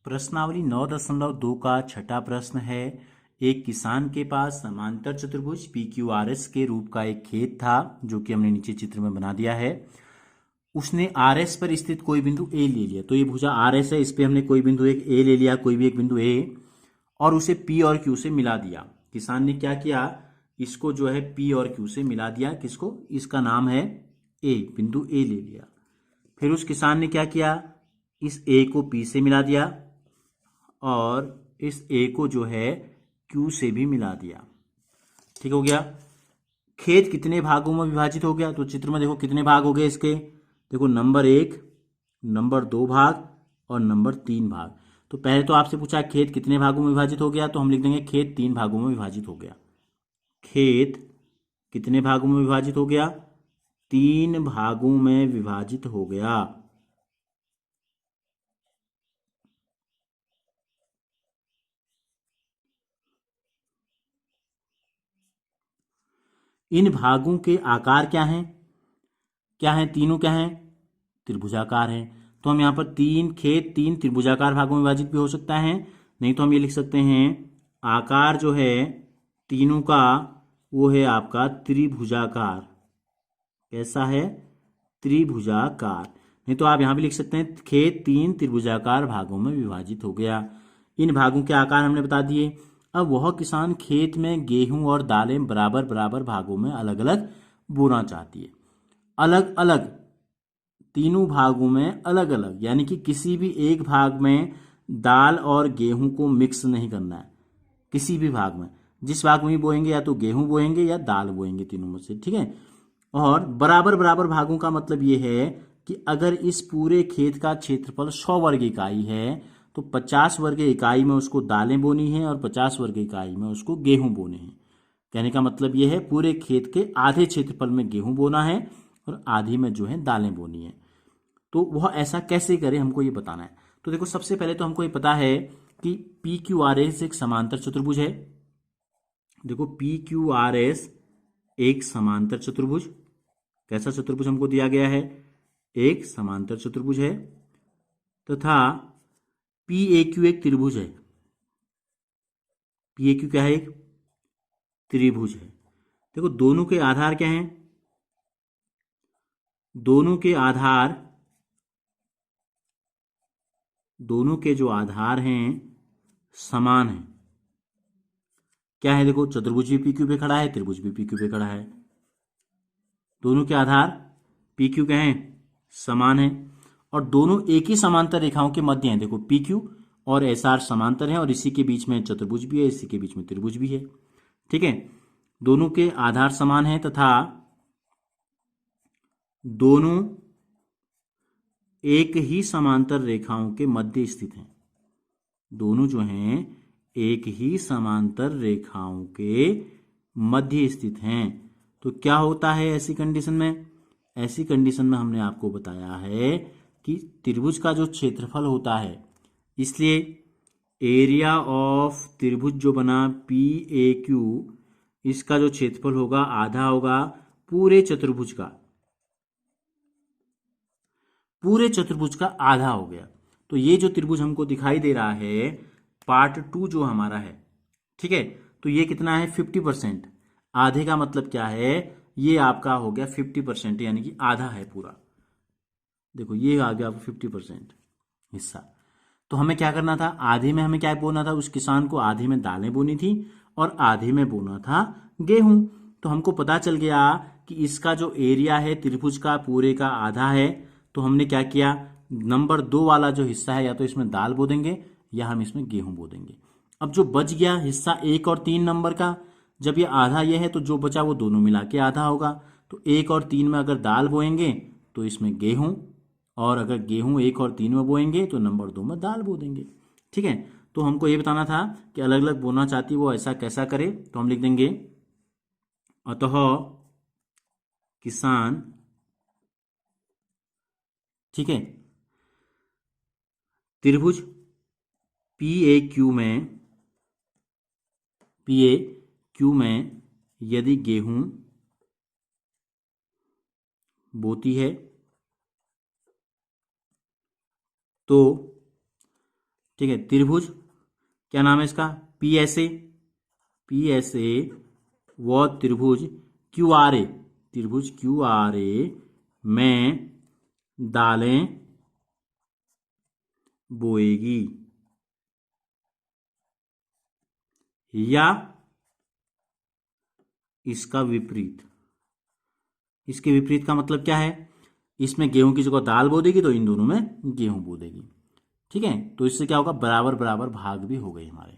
प्रश्नावली 9.2 का छठा प्रश्न है। एक किसान के पास समांतर चतुर्भुज PQRS के रूप का एक खेत था, जो कि हमने नीचे चित्र में बना दिया है। उसने RS पर स्थित कोई बिंदु A ले लिया। तो ये भुजा RS है, इस पे हमने कोई बिंदु एक A ले लिया, कोई भी एक बिंदु A, और उसे P और Q से मिला दिया। किसान ने क्या किया, इसको जो है P और Q से मिला दिया। किसको? इसका नाम है A, बिंदु A ले लिया। फिर उस किसान ने क्या किया, इस A को P से मिला दिया और इस A को जो है Q से भी मिला दिया। ठीक हो गया। खेत कितने भागों में विभाजित हो गया? तो चित्र में देखो कितने भाग हो गए इसके। देखो नंबर 1, नंबर 2 भाग और नंबर 3 भाग। तो पहले तो आपसे पूछा खेत कितने भागों में विभाजित हो गया, तो हम लिख देंगे खेत 3 भागों में विभाजित हो गया। खेत कितने भागों में विभाजित हो गया? 3 भागों में विभाजित हो गया। इन भागों के आकार क्या हैं? क्या हैं? तीनों क्या हैं? त्रिभुजाकार हैं। तो हम यहाँ पर खेत 3 त्रिभुजाकार भागों में विभाजित भी हो सकता है, नहीं तो हम ये लिख सकते हैं आकार जो है तीनों का वो है आपका त्रिभुजाकार। कैसा है? त्रिभुजाकार। नहीं तो आप यहाँ भी लिख सकते हैं खेत 3 त्रिभुजाकार भागों में विभाजित हो गया। इन भागों के आकार हमने बता दिए। अब वह किसान खेत में गेहूं और दालें बराबर बराबर भागों में अलग अलग बोना चाहती है। अलग अलग, तीनों भागों में अलग अलग, यानी कि किसी भी एक भाग में दाल और गेहूं को मिक्स नहीं करना है। किसी भी भाग में, जिस भाग में भी बोएंगे या तो गेहूं बोएंगे या दाल बोएंगे, तीनों में से। ठीक है। और बराबर बराबर भागों का मतलब ये है कि अगर इस पूरे खेत का क्षेत्रफल 100 वर्ग इकाई है तो 50 वर्ग इकाई में उसको दालें बोनी है और 50 वर्ग इकाई में उसको गेहूं बोने हैं। कहने का मतलब ये है पूरे खेत के आधे क्षेत्रफल में गेहूं बोना है और आधी में जो है दालें बोनी है। तो वह ऐसा कैसे करे, हमको ये बताना है। तो देखो सबसे पहले तो हमको ये पता है कि PQRS एक समांतर चतुर्भुज है। देखो PQRS एक समांतर चतुर्भुज, कैसा चतुर्भुज हमको दिया गया है? एक समांतर चतुर्भुज है। तथा PAQ एक त्रिभुज है। PAQ क्या है? एक त्रिभुज है। देखो दोनों के आधार क्या हैं? दोनों के आधार, दोनों के जो आधार हैं समान है। क्या है? देखो चतुर्भुज भी PQ पे खड़ा है, त्रिभुज भी PQ पे खड़ा है। दोनों के आधार PQ क्या है? समान है। और दोनों एक ही समांतर रेखाओं के मध्य हैं। देखो PQ और SR समांतर हैं और इसी के बीच में चतुर्भुज भी है, इसी के बीच में त्रिभुज भी है। ठीक है। दोनों के आधार समान हैं तथा दोनों एक ही समांतर रेखाओं के मध्य स्थित हैं। दोनों जो हैं एक ही समांतर रेखाओं के मध्य स्थित हैं। तो क्या होता है ऐसी कंडीशन में? ऐसी कंडीशन में हमने आपको बताया है कि त्रिभुज का जो क्षेत्रफल होता है, इसलिए एरिया ऑफ त्रिभुज जो बना PAQ, इसका जो क्षेत्रफल होगा आधा होगा पूरे चतुर्भुज का। पूरे चतुर्भुज का आधा हो गया। तो ये जो त्रिभुज हमको दिखाई दे रहा है पार्ट 2 जो हमारा है, ठीक है, तो ये कितना है? 50%। आधे का मतलब क्या है? ये आपका हो गया 50%, यानी कि आधा है पूरा। देखो ये आ गया आपको 50% हिस्सा। तो हमें क्या करना था? आधे में हमें क्या बोना था? उस किसान को आधे में दालें बोनी थी और आधे में बोना था गेहूं। तो हमको पता चल गया कि इसका जो एरिया है त्रिभुज का पूरे का आधा है। तो हमने क्या किया, नंबर 2 वाला जो हिस्सा है या तो इसमें दाल बो देंगे या हम इसमें गेहूं बो देंगे। अब जो बच गया हिस्सा 1 और 3 नंबर का, जब ये आधा ये है तो जो बचा वो दोनों मिला के आधा होगा। तो 1 और 3 में अगर दाल बोएंगे तो इसमें गेहूं, और अगर गेहूं 1 और 3 में बोएंगे तो नंबर 2 में दाल बो देंगे। ठीक है। तो हमको ये बताना था कि अलग अलग बोना चाहती है वो ऐसा कैसा करे। तो हम लिख देंगे अतः किसान, ठीक है, त्रिभुज PAQ में यदि गेहूं बोती है तो ठीक है। त्रिभुज क्या नाम है इसका, PSA, PSA व त्रिभुज QRA, त्रिभुज QRA में दालें बोएगी। या इसका विपरीत, इसके विपरीत का मतलब क्या है, इसमें गेहूं की जगह दाल बो देगी तो इन दोनों में गेहूं बो देगी। ठीक है, तो इससे क्या होगा, बराबर बराबर भाग भी हो गए हमारे।